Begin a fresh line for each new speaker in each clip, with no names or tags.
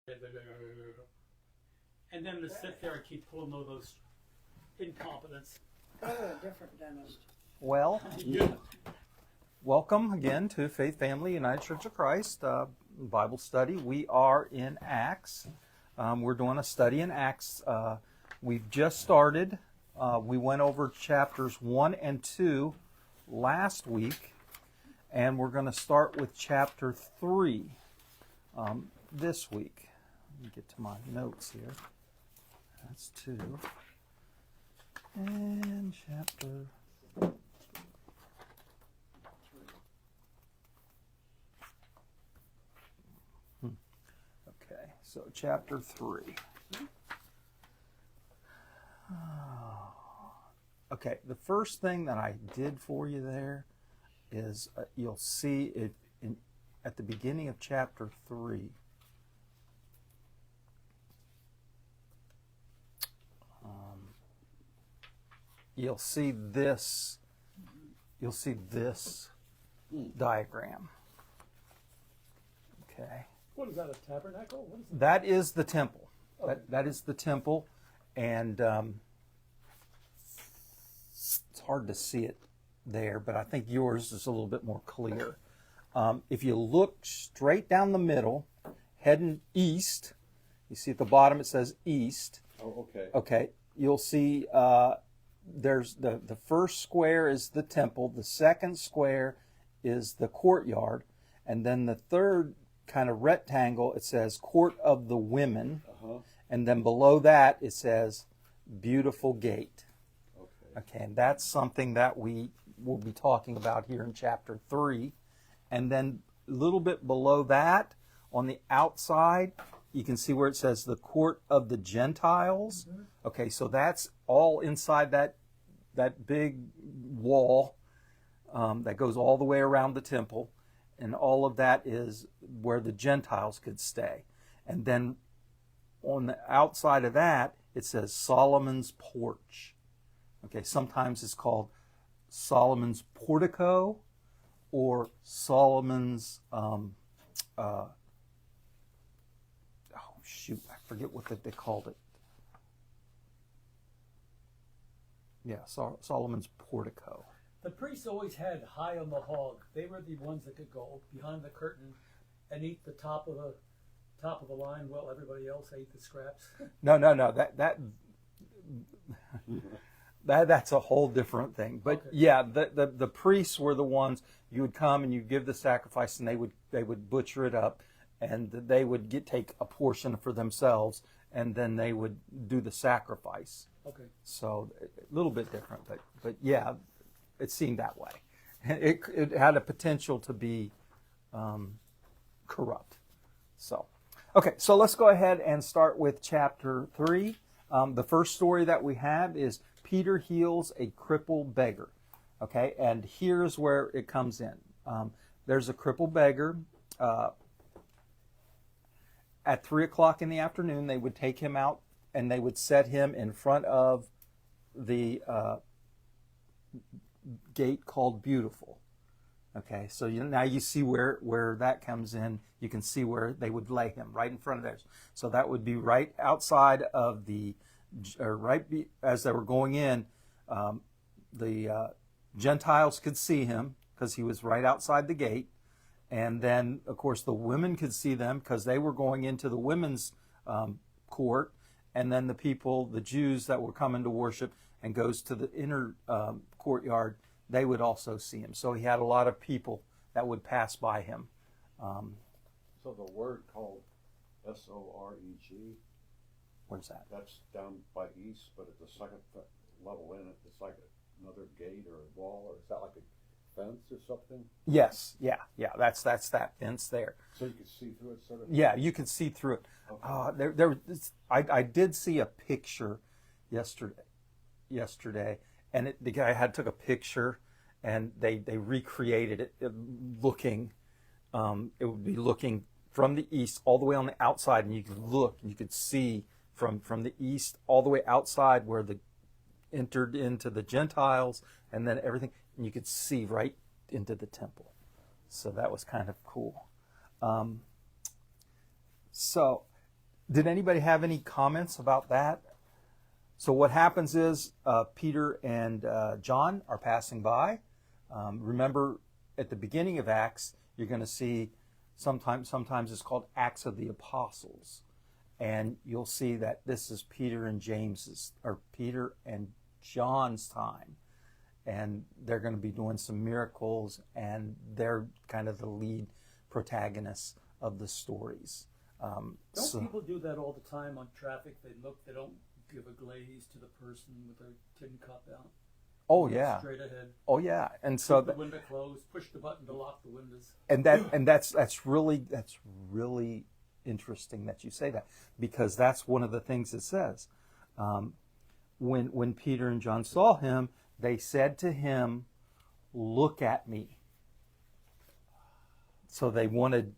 And then to sit there and keep pulling those incompetents.
Go to a different dentist.
Well, welcome again to Faith Family United Church of Christ Bible study. We are in Acts. We're doing a study in Acts. We've just started. We went over chapters 1 and 2 last week, and we're going to start with chapter 3 this week. Let me get to my notes here. That's 2. And chapter... Okay, so chapter 3. Okay, the first thing that I did for you there is you'll see it at the beginning of chapter 3. You'll see this diagram. Okay.
What is that, a tabernacle? What is that?
That is the temple. That is the temple, and it's hard to see it there, but I think yours is a little bit more clear. If you look straight down the middle, heading east, you see at the bottom it says east.
Oh, okay.
Okay, you'll see there's the first square is the temple, the second square is the courtyard, and then the third kind of rectangle, it says Court of the Women, and then below that it says Beautiful Gate. Okay, and that's something that we will be talking about here in chapter 3. And then a little bit below that, on the outside, you can see where it says the Court of the Gentiles. Okay, so that's all inside that big wall that goes all the way around the temple. And all of that is where the Gentiles could stay. And then on the outside of that, it says Solomon's Porch. Okay, sometimes it's called Solomon's Portico or Solomon's, I forget what they called it. Yeah, Solomon's Portico.
The priests always had high on the hog. They were the ones that could go behind the curtain and eat the top of the line while everybody else ate the scraps.
No. That's a whole different thing. But
okay.
Yeah, the priests were the ones you would come and you give the sacrifice, and they would butcher it up, and they would take a portion for themselves, and then they would do the sacrifice.
Okay.
So a little bit different, but yeah, it seemed that way. It had a potential to be corrupt. So, okay, so let's go ahead and start with chapter 3. The first story that we have is Peter heals a crippled beggar. Okay, and here's where it comes in. There's a crippled beggar. At 3 o'clock in the afternoon, they would take him out and they would set him in front of the gate called Beautiful. Okay, so now you see where that comes in. You can see where they would lay him, right in front of theirs. So that would be right outside of as they were going in, the Gentiles could see him because he was right outside the gate. And then, of course, the women could see them because they were going into the women's court. And then the Jews that were coming to worship and goes to the inner courtyard, they would also see him. So he had a lot of people that would pass by him.
So the word called S-O-R-E-G,
Where's that?
that's down by east, but at the second level in it, it's like another gate or a wall, or is that like a fence or something?
Yes, yeah, that's that fence there.
So you could see through it, sort of?
Yeah, you could see through it.
Okay.
I did see a picture yesterday, and the guy took a picture, and they recreated it looking. It would be looking from the east all the way on the outside, and you could look and you could see from the east all the way outside where the entered into the Gentiles, and then everything, and you could see right into the temple. So that was kind of cool. So Did anybody have any comments about that? So what happens is Peter and John are passing by. Remember, at the beginning of Acts, you're going to see sometimes it's called Acts of the Apostles, and you'll see that this is Peter and Peter and John's time, and they're going to be doing some miracles, and they're kind of the lead protagonists of the stories.
Don't people do that all the time on traffic? They don't give a glaze to the person with their tin cup out.
Oh yeah.
Straight ahead.
Oh yeah. And so
Keep the window closed. Push the button to lock the windows.
and that's really interesting that you say that, because that's one of the things it says. When Peter and John saw him, they said to him, "Look at me." So they wanted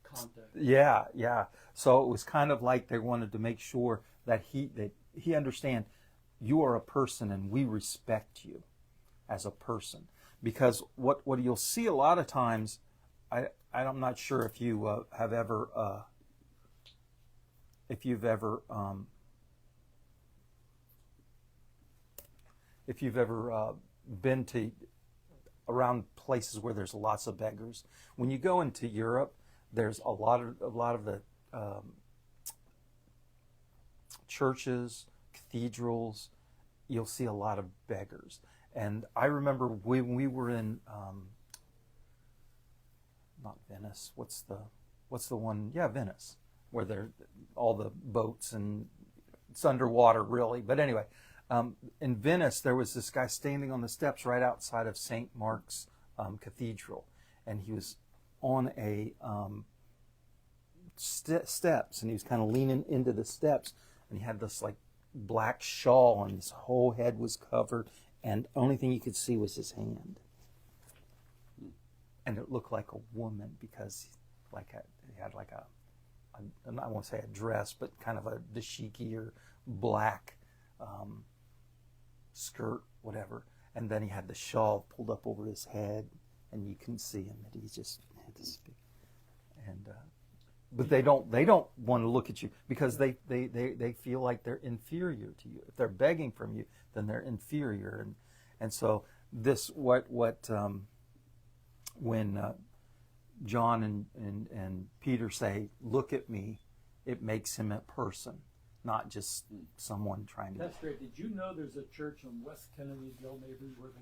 Contact.
Yeah. So it was kind of like they wanted to make sure that he understand you are a person and we respect you as a person. Because what you'll see a lot of times, I'm not sure if you have ever if you've ever been to around places where there's lots of beggars. When you go into Europe, there's a lot of the churches, cathedrals. You'll see a lot of beggars. And I remember when we were in not Venice. What's the one? Yeah, Venice, where there all the boats and it's underwater really. But anyway, in Venice there was this guy standing on the steps right outside of St. Mark's Cathedral, and he was on a steps, and he was kind of leaning into the steps, and he had this like black shawl, and his whole head was covered, and the only thing you could see was his hand, and it looked like a woman because he had like a I won't say a dress, but kind of a dashiki or black skirt, whatever, and then he had the shawl pulled up over his head, and you couldn't see him, and he just had this big, and but they don't want to look at you because they feel like they're inferior to you. If they're begging from you, then they're inferior, and so this when John and Peter say, "Look at me," it makes him a person, not just someone trying to.
That's great. Did you know there's a church on West Kennedyville, maybe, where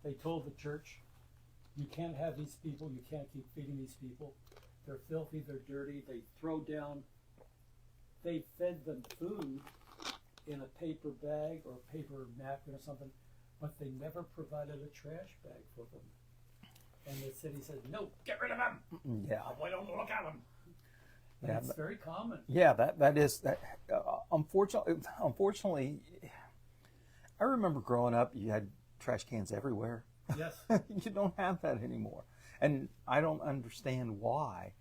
they told the church, "You can't have these people. You can't keep feeding these people. They're filthy. They're dirty. They throw down." They fed them food in a paper bag or paper napkin or something, but they never provided a trash bag for them. And the city said, "No, get rid of them.
Yeah.
We don't look at them." And
Yeah,
it's very common.
Yeah, that is that. Unfortunately, I remember growing up, you had trash cans everywhere.
Yes.
You don't have that anymore, and I don't understand why.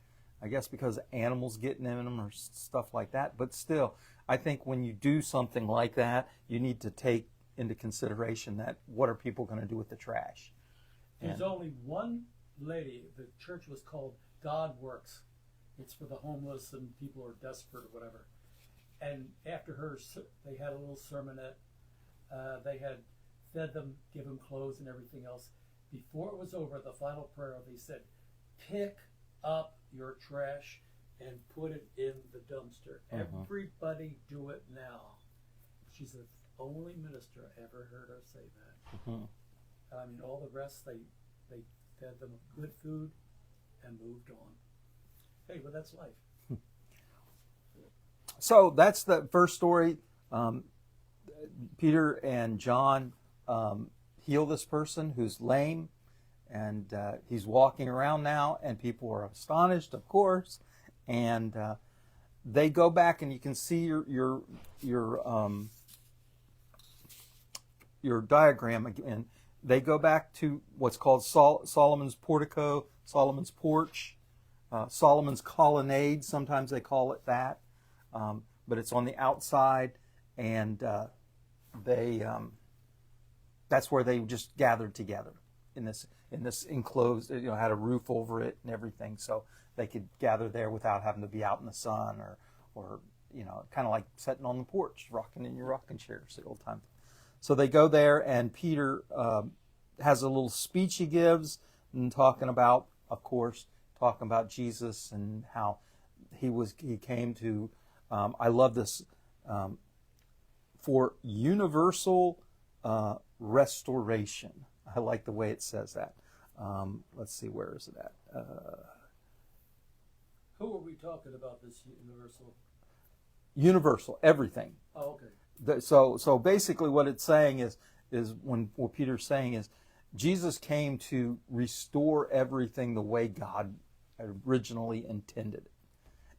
I guess because animals getting in them or stuff like that. But still, I think when you do something like that, you need to take into consideration that what are people going to do with the trash?
There's only one lady. The church was called God Works. It's for the homeless and people who are desperate or whatever. And after her, they had a little sermonette. They had fed them, give them clothes and everything else. Before it was over, the final prayer, they said, "Pick up your trash and put it in the dumpster. Everybody do it now." She's the only minister I ever heard her say that. I mean, all the rest, they fed them good food and moved on. Hey, well, that's life.
So that's the first story. Peter and John heal this person who's lame, and he's walking around now, and people are astonished, of course, and they go back, and you can see your diagram again. They go back to what's called Solomon's portico, Solomon's porch, Solomon's colonnade. Sometimes they call it that, but it's on the outside, and that's where they just gathered together in this enclosed. Had a roof over it and everything, so they could gather there without having to be out in the sun or kind of like sitting on the porch, rocking in your rocking chair, it's the old time. So they go there, and Peter has a little speech he gives, and talking about Jesus and how he came to. I love this for universal restoration. I like the way it says that. Let's see, where is it at?
Who are we talking about? This universal?
Universal, everything.
Oh, okay.
So basically, what it's saying is what Peter's saying is, Jesus came to restore everything the way God originally intended it,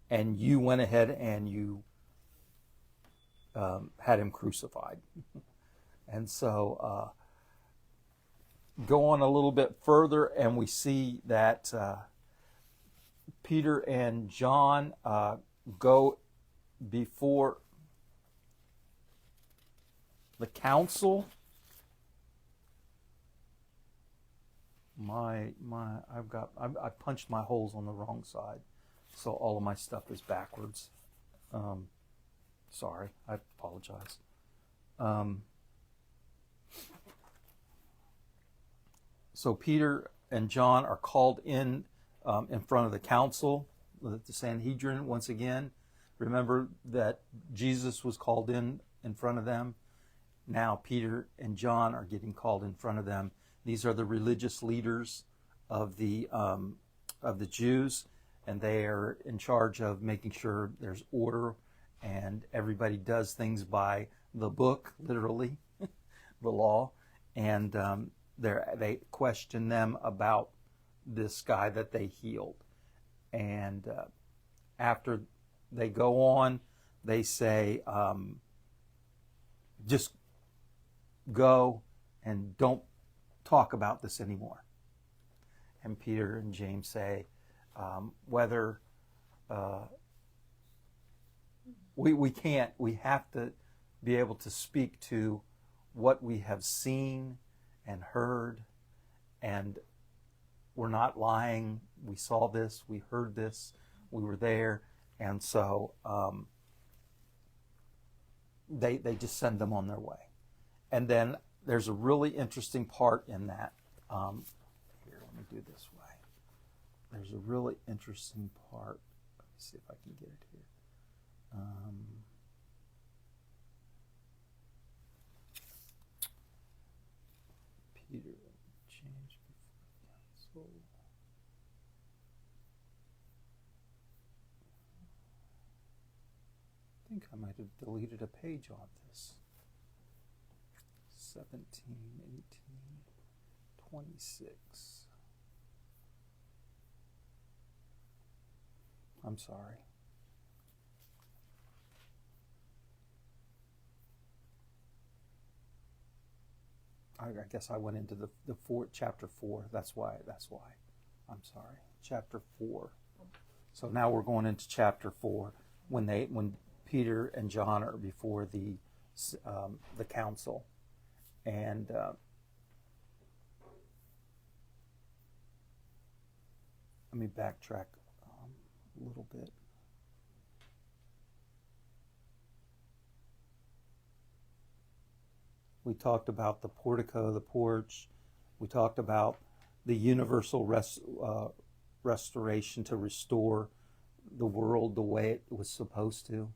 and you went ahead and you had him crucified. And so go on a little bit further, and we see that Peter and John go before the council. I punched my holes on the wrong side, so all of my stuff is backwards. Sorry, I apologize. So Peter and John are called in front of the council, the Sanhedrin, once again. Remember that Jesus was called in front of them. Now Peter and John are getting called in front of them. These are the religious leaders of the Jews, and they are in charge of making sure there's order and everybody does things by the book, literally, the law. And they question them about this guy that they healed. And after they go on, they say, just go and don't talk about this anymore. And Peter and James say, whether we can't, we have to be able to speak to what we have seen and heard, and we're not lying. We saw this, we heard this, we were there. And so they just send them on their way. And then there's a really interesting part in that. Here, let me do this way. There's a really interesting part. Let me see if I can get it here. Peter and James before council. I think I might have deleted a page on this. 17, 18, 26. I'm sorry. I guess I went into the chapter 4. That's why. I'm sorry. Chapter 4. So now we're going into chapter 4 when Peter and John are before the council. And let me backtrack a little bit. We talked about the portico, the porch. We talked about the universal restoration to restore the world the way it was supposed to,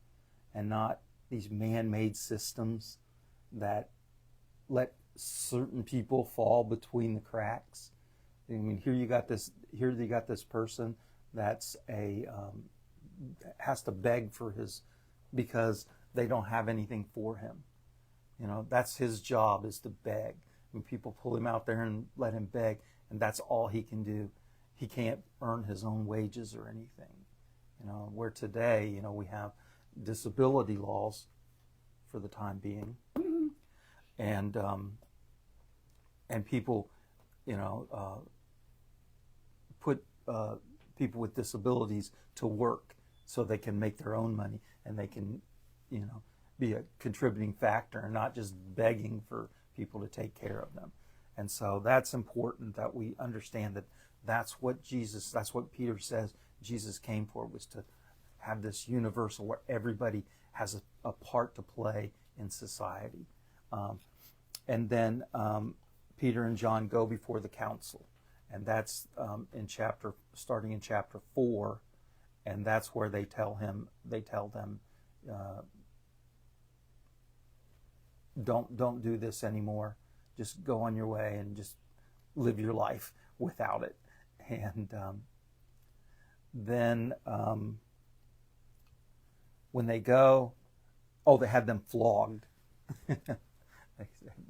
and not these man-made systems that let certain people fall between the cracks. I mean, here you got this person that's has to beg for because they don't have anything for him. That's his job, is to beg. When people pull him out there and let him beg, and that's all he can do. He can't earn his own wages or anything. Where today, we have disability laws for the time being, and people, put people with disabilities to work so they can make their own money and they can, be a contributing factor and not just begging for people to take care of them. And so that's important that we understand that's what Peter says Jesus came for, was to have this universal where everybody has a part to play in society. And then Peter and John go before the council, and that's starting in chapter 4, and that's where they tell them, don't do this anymore. Just go on your way and just live your life without it. And then when they go, they had them flogged. They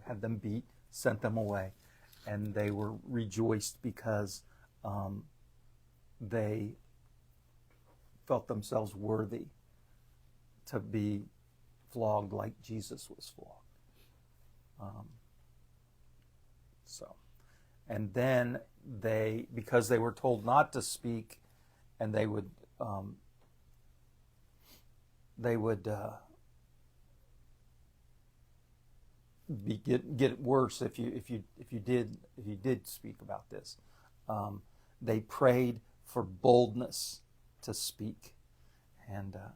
had them beat, sent them away, and they were rejoiced because they felt themselves worthy to be flogged like Jesus was flogged. And then because they were told not to speak, and they would get worse if you did speak about this. They prayed for boldness to speak, and I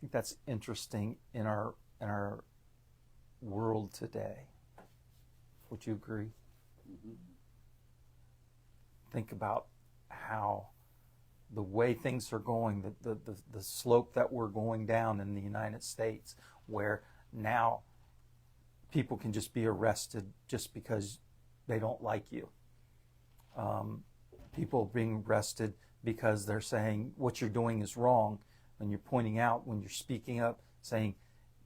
think that's interesting in our world today. Would you agree?
Mm-hmm.
Think about how the way things are going, the slope that we're going down in the United States, where now people can just be arrested just because they don't like you. People being arrested because they're saying what you're doing is wrong, when you're pointing out, when you're speaking up, saying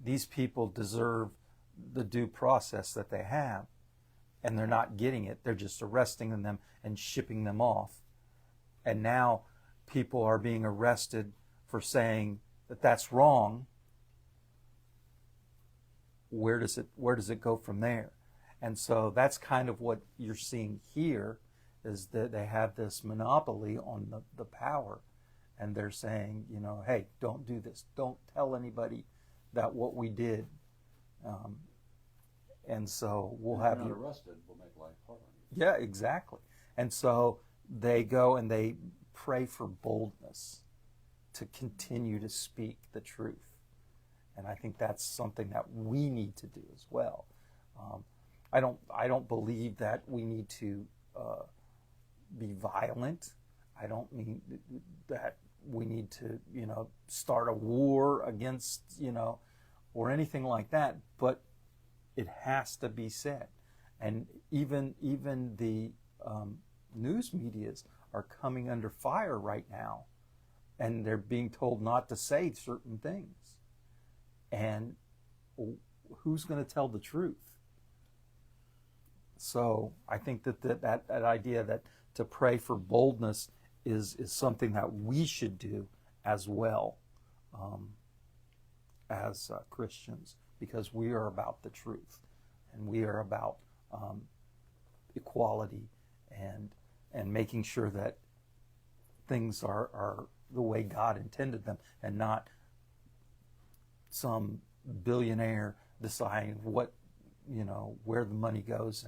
these people deserve the due process that they have, and they're not getting it. They're just arresting them and shipping them off. And now people are being arrested for saying that that's wrong. Where does it go from there? And so that's kind of what you're seeing here, is that they have this monopoly on the power, and they're saying, hey, don't do this. Don't tell anybody that what we did. And so we'll have you
arrested. We'll make life hard on you.
Yeah, exactly. And so they go and they pray for boldness to continue to speak the truth. And I think that's something that we need to do as well. I don't believe that we need to be violent. I don't mean that we need to, start a war against, or anything like that. But it has to be said. And even the news medias are coming under fire right now, and they're being told not to say certain things. And who's going to tell the truth? So I think that idea that to pray for boldness is something that we should do as well, as Christians, because we are about the truth, and we are about equality and making sure that things are the way God intended them, and not some billionaire deciding what, where the money goes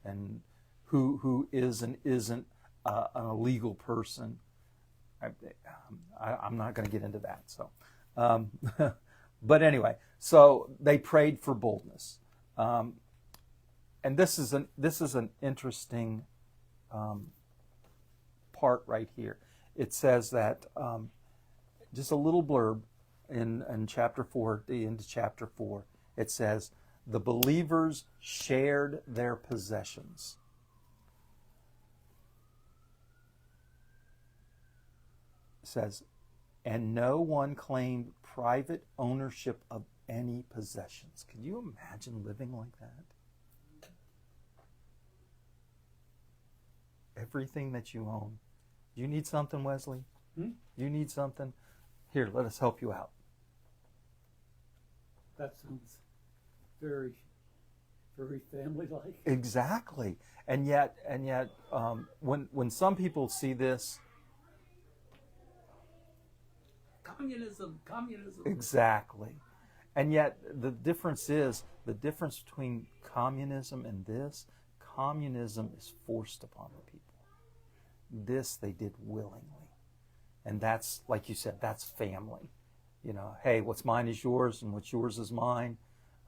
and who is and isn't an illegal person. I'm not going to get into that. So, but anyway, so they prayed for boldness, and this is an interesting part right here. It says that just a little blurb in chapter 4, the end of chapter 4. It says the believers shared their possessions. It says, and no one claimed private ownership of any possessions. Can you imagine living like that? Everything that you own. You need something, Wesley? You need something? Here, let us help you out.
That sounds very, very family-like.
Exactly. And yet, when some people see this,
Communism.
exactly. And yet, the difference between communism and this, communism is forced upon the people. This they did willingly. And that's, like you said, that's family. You know, hey, what's mine is yours and what's yours is mine.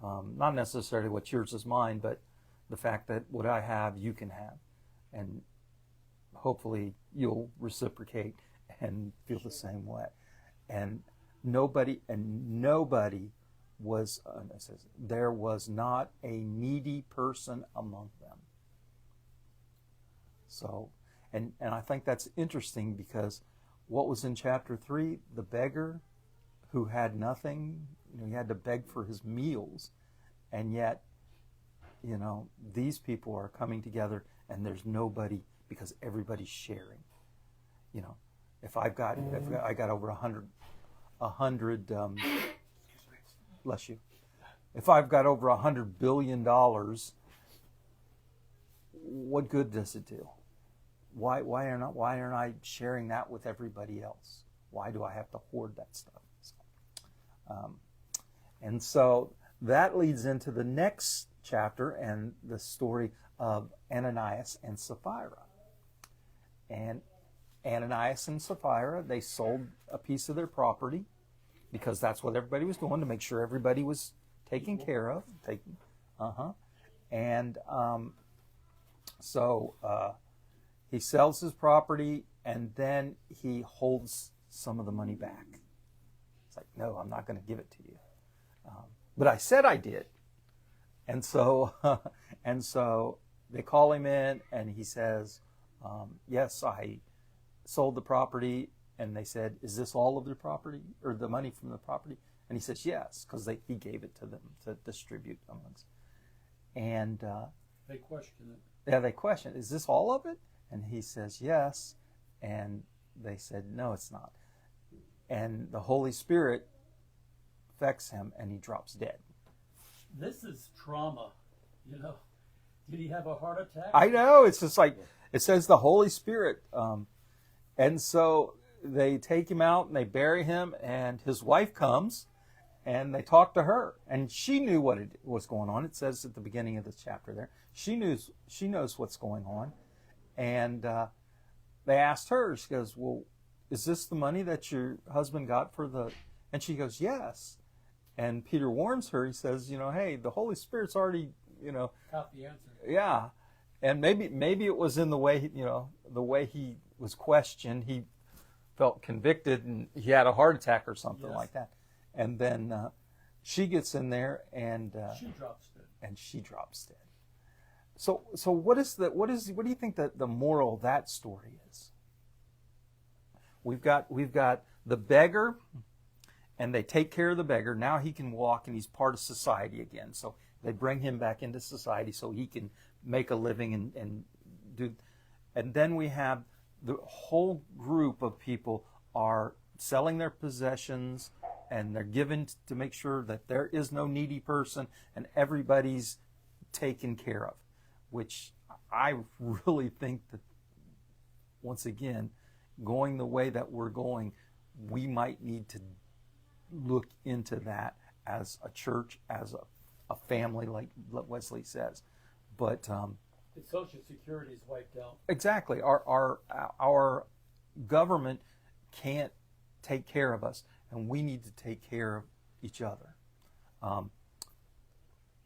Not necessarily what's yours is mine, but the fact that what I have, you can have. And hopefully you'll reciprocate and feel the same way. And nobody was, it says, there was not a needy person among them. So, and I think that's interesting because what was in chapter 3, the beggar who had nothing, you know, he had to beg for his meals, and yet, you know, these people are coming together and there's nobody because everybody's sharing. You know, if I got over 100 bless you. If I've got over $100 billion, what good does it do? Why aren't I sharing that with everybody else? Why do I have to hoard that stuff? And so that leads into the next chapter and the story of Ananias and Sapphira. And Ananias and Sapphira, they sold a piece of their property because that's what everybody was doing to make sure everybody was taken care of. And so he sells his property and then he holds some of the money back. It's like, no, I'm not going to give it to you. But I said I did. And so they call him in and he says, yes, I sold the property. And they said, is this all of their property or the money from the property? And he says, yes, because he gave it to them to distribute amongst. And
they question it.
yeah, they question, is this all of it? And he says, yes. And they said, no, it's not. And the Holy Spirit affects him and he drops dead.
This is trauma, you know. Did he have a heart attack?
I know. It's just like, it says the Holy Spirit. And so they take him out and they bury him, and his wife comes and they talk to her, and she knew what was going on. It says at the beginning of this chapter there, she knows what's going on. And they asked her, she goes, well, is this the money that your husband got for the, and she goes, yes. And Peter warns her, he says, you know, hey, the Holy Spirit's already, you know.
Got the answer.
Yeah. And maybe it was in the way, you know, the way he was questioned, he felt convicted and he had a heart attack or something like that. And then she gets in there and
she drops dead.
And she drops dead. So what do you think that the moral of that story is? We've got the beggar, and they take care of the beggar. Now he can walk and he's part of society again. So they bring him back into society so he can make a living and do. And then we have the whole group of people are selling their possessions and they're given to make sure that there is no needy person and everybody's taken care of, which I really think that, once again, going the way that we're going, we might need to look into that as a church, as a family, like Wesley says. But
the Social Security is wiped out. Exactly.
Our government can't take care of us, and we need to take care of each other.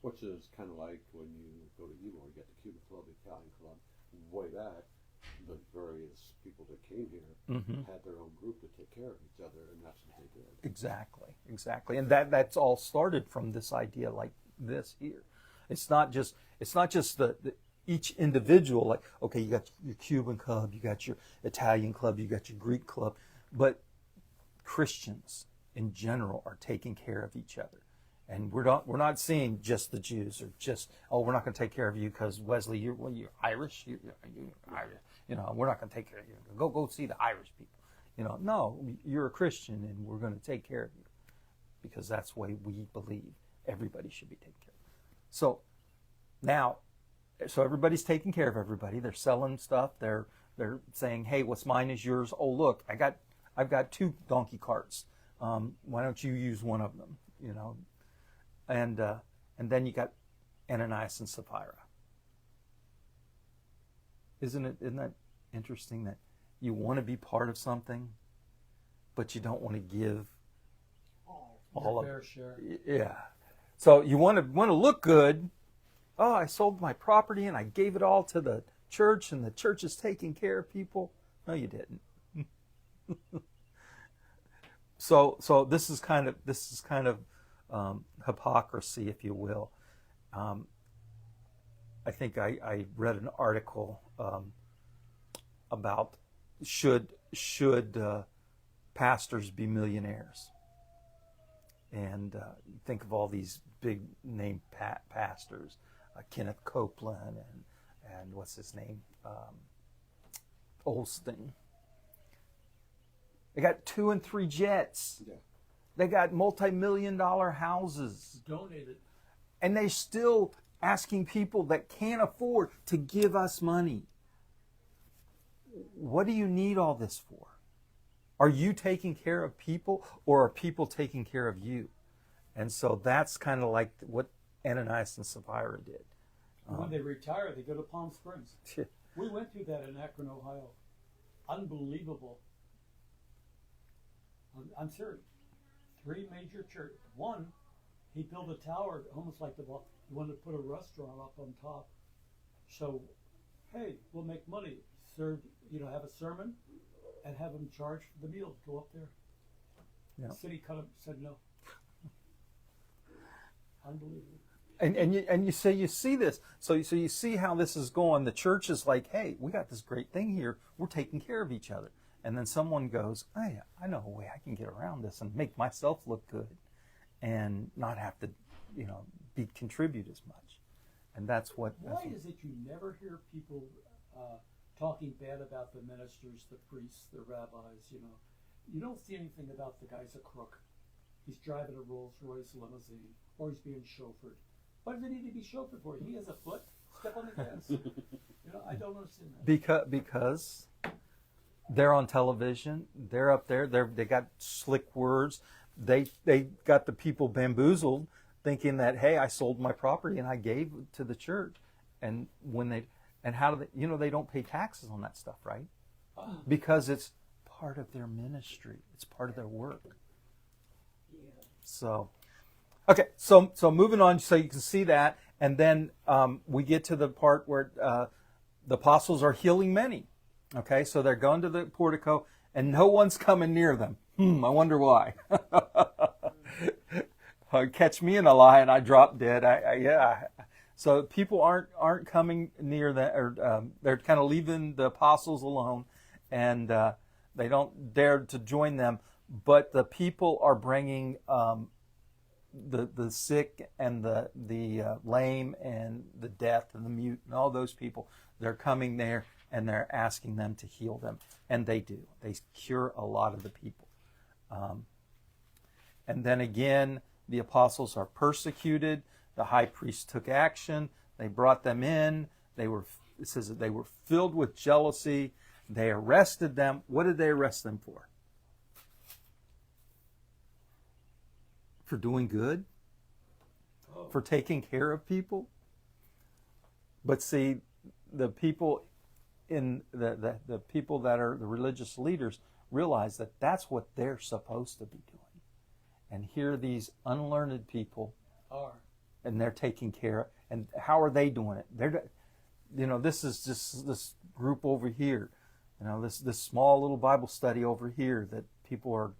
Which is kind of like when you go to Ybor, you get the Cuban Club, the Italian Club. Way back, the various people that came here had their own group to take care of each other, and that's what they did.
Exactly. And that's all started from this idea like this here. It's not just the each individual, like, okay, you got your Cuban club, you got your Italian club, you got your Greek club, but Christians in general are taking care of each other. And we're not seeing just the Jews, or just, we're not going to take care of you because Wesley, you're Irish, you're Irish. You know, we're not going to take care of you. Go see the Irish people. You know, no, you're a Christian and we're going to take care of you because that's the way we believe everybody should be taken care of. So now, everybody's taking care of everybody. They're selling stuff. They're saying, hey, what's mine is yours. Oh, look, I've got 2 donkey carts. Why don't you use one of them? You know. And then you got Ananias and Sapphira. Isn't that interesting that you want to be part of something but you don't want to give all
Your
of
fair share.
Yeah. So you want to look good. Oh, I sold my property and I gave it all to the church, and the church is taking care of people. No, you didn't. So this is kind of hypocrisy, if you will. I think I read an article about should pastors be millionaires, and think of all these big name pastors, Kenneth Copeland and what's his name, Olstein. They got 2 and 3 jets.
Yeah.
They got multi-million-dollar houses.
Donated.
And they're still asking people that can't afford to give us money. What do you need all this for? Are you taking care of people, or are people taking care of you? And so that's kind of like what Ananias and Sapphira did.
When they retire, they go to Palm Springs. We went through that in Akron, Ohio. Unbelievable. I'm serious. 3 major churches. One, he built a tower almost like the wall. He wanted to put a restaurant up on top. So, hey, we'll make money. Serve, have a sermon and have them charge for the meal. Go up there.
Yeah.
The city said no. Unbelievable.
And you see this. So you see how this is going. The church is like, hey, we got this great thing here. We're taking care of each other. And then someone goes, hey, I know a way I can get around this and make myself look good and not have to, contribute as much. And that's what.
Why is it you never hear people talking bad about the ministers, the priests, the rabbis? You don't see anything about the guy's a crook. He's driving a Rolls Royce limousine, or he's being chauffeured. What does he need to be chauffeured for? He has a foot. Step on the gas. I don't understand that.
Because they're on television. They're up there. They got slick words. They got the people bamboozled, thinking that, hey, I sold my property and I gave it to the church. And how do they? They don't pay taxes on that stuff, right? Because it's part of their ministry. It's part of their work. So, okay. So moving on, so you can see that, and then we get to the part where the apostles are healing many. Okay, so they're going to the portico, and no one's coming near them. I wonder why. Catch me in a lie, and I drop dead. So people aren't coming near that, or they're kind of leaving the apostles alone, and they don't dare to join them. But the people are bringing the sick and the lame and the deaf and the mute and all those people. They're coming there and they're asking them to heal them, and they do. They cure a lot of the people. And then again, the apostles are persecuted. The high priest took action. They brought them in. It says that they were filled with jealousy. They arrested them. What did they arrest them for? For doing good? For taking care of people? But see, the people in the people that are the religious leaders realize that that's what they're supposed to be doing. And here these unlearned people
Are.
and they're taking care of, and how are they doing it? This is just this group over here, this small little Bible study over here that people are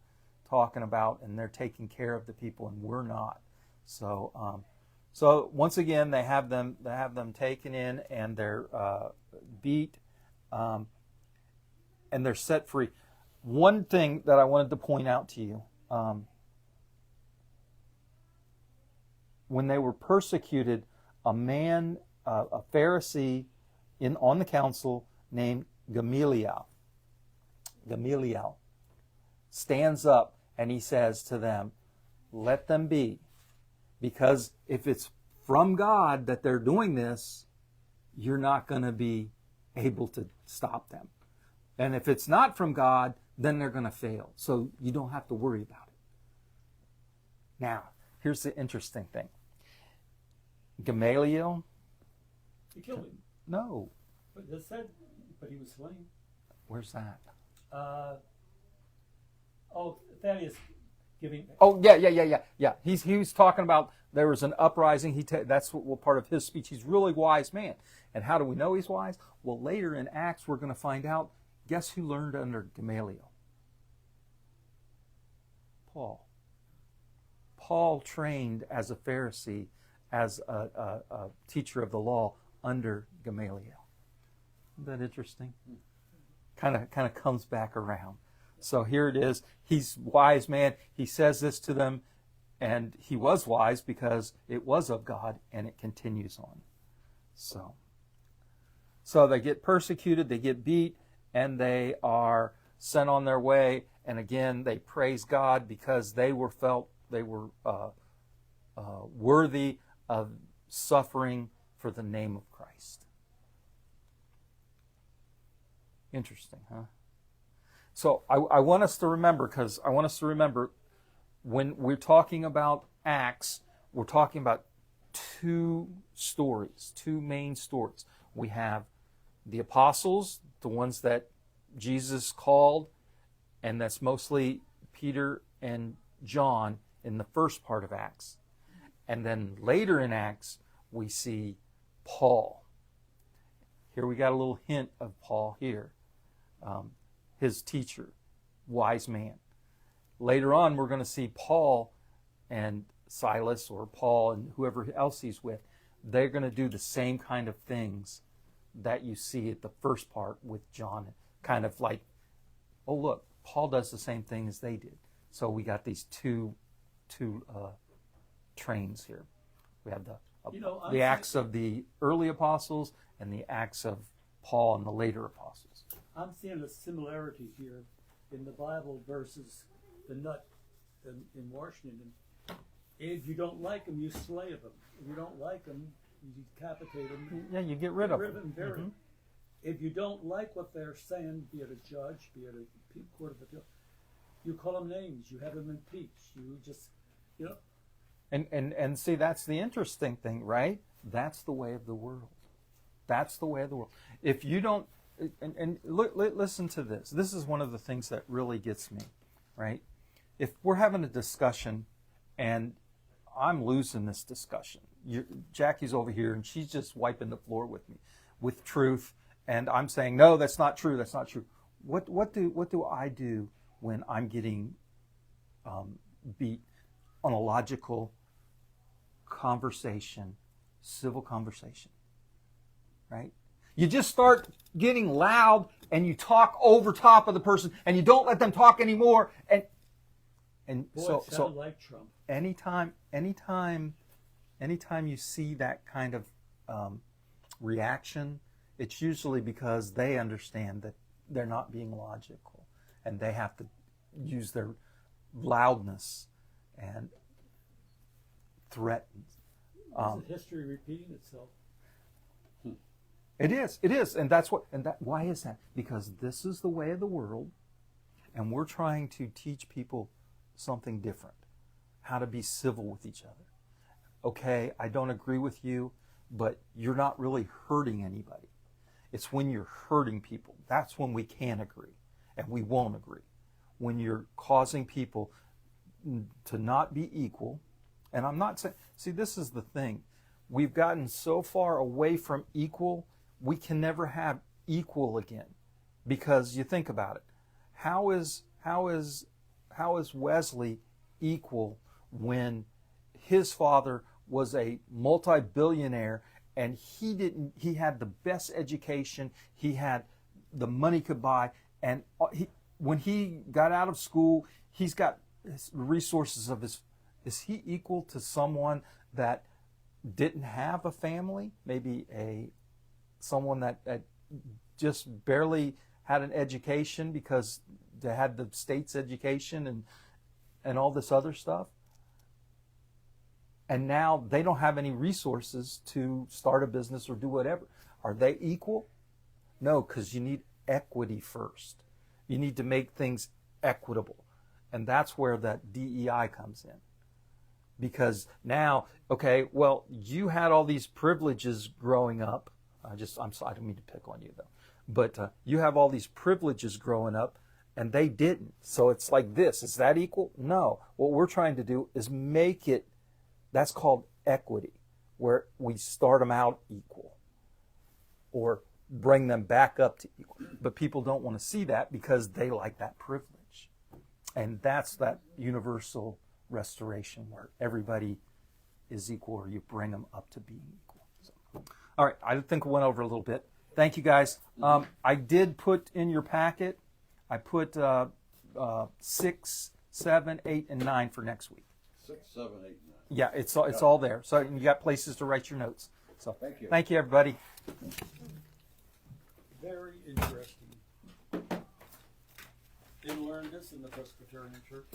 talking about, and they're taking care of the people, and we're not. So once again, they have them taken in, and they're beat, and they're set free. One thing that I wanted to point out to you. When they were persecuted, a man, a Pharisee on the council named Gamaliel, stands up and he says to them, let them be. Because if it's from God that they're doing this, you're not going to be able to stop them. And if it's not from God, then they're going to fail. So you don't have to worry about it. Now, here's the interesting thing. Gamaliel?
He killed him.
No.
But they said, but he was slain.
Where's that?
Oh, Thaddeus giving.
Oh yeah. He was talking about there was an uprising. That's what part of his speech. He's a really wise man. And how do we know he's wise? Well, later in Acts, we're going to find out. Guess who learned under Gamaliel? Paul. Paul trained as a Pharisee, as a teacher of the law under Gamaliel. Isn't that interesting? Kind of comes back around. So here it is. He's a wise man. He says this to them, and he was wise because it was of God, and it continues on. So they get persecuted, they get beat, and they are sent on their way. And again, they praise God because they were felt they were worthy of suffering for the name of Christ. Interesting, huh? So I want us to remember, when we're talking about Acts, we're talking about two main stories. We have the apostles, the ones that Jesus called, and that's mostly Peter and John in the first part of Acts. And then later in Acts, we see Paul. Here we got a little hint of Paul here. His teacher, wise man. Later on, we're going to see Paul and Silas, or Paul and whoever else he's with. They're going to do the same kind of things that you see at the first part with John. Kind of like, oh look, Paul does the same thing as they did. So we got these two trains here. We have the Acts of the early apostles and the Acts of Paul and the later apostles.
I'm seeing a similarity here in the Bible versus the nut in Washington. If you don't like them, you slay them. If you don't like them, you decapitate them.
Yeah, you get rid of them.
Mm-hmm. If you don't like what they're saying, be it a judge, be it a court of appeal, you call them names. You have them impeached. You just,
And see, that's the interesting thing, right? That's the way of the world. That's the way of the world. If you don't, and look, listen to this. This is one of the things that really gets me, right? If we're having a discussion and I'm losing this discussion, Jackie's over here and she's just wiping the floor with me, with truth, and I'm saying, no, that's not true. That's not true. What do I do when I'm getting beat on a logical conversation, civil conversation, right? You just start getting loud and you talk over top of the person and you don't let them talk anymore. And
Boy,
so
it sounded like Trump.
anytime you see that kind of reaction, it's usually because they understand that they're not being logical and they have to use their loudness and threaten.
Is history repeating itself?
It is, and why is that? Because this is the way of the world, and we're trying to teach people something different, how to be civil with each other. Okay, I don't agree with you, but you're not really hurting anybody. It's when you're hurting people, that's when we can agree, and we won't agree. When you're causing people to not be equal, and I'm not saying, see, this is the thing. We've gotten so far away from equal, we can never have equal again. Because you think about it. How is Wesley equal when his father was a multi-billionaire and he had the best education, he had the money could buy, and when he got out of school, he's got resources of his. Is he equal to someone that didn't have a family? Maybe someone that just barely had an education because they had the state's education and all this other stuff. And now they don't have any resources to start a business or do whatever. Are they equal? No, because you need equity first. You need to make things equitable. And that's where that DEI comes in. Because now, okay, well, you had all these privileges growing up. I don't mean to pick on you though, but you have all these privileges growing up, and they didn't. So it's like this. Is that equal? No. What we're trying to do is make it, that's called equity, where we start them out equal or bring them back up to equal. But people don't want to see that because they like that privilege. And that's that universal restoration where everybody is equal, or you bring them up to being equal. So, all right, I think we went over a little bit. Thank you, guys. I did put in your packet, I put 6, 7, 8, and 9 for next week.
6, 7, 8, 9.
Yeah, it's all there. So you got places to write your notes. So
Thank you.
everybody.
Very interesting. Didn't learn this in the Presbyterian Church.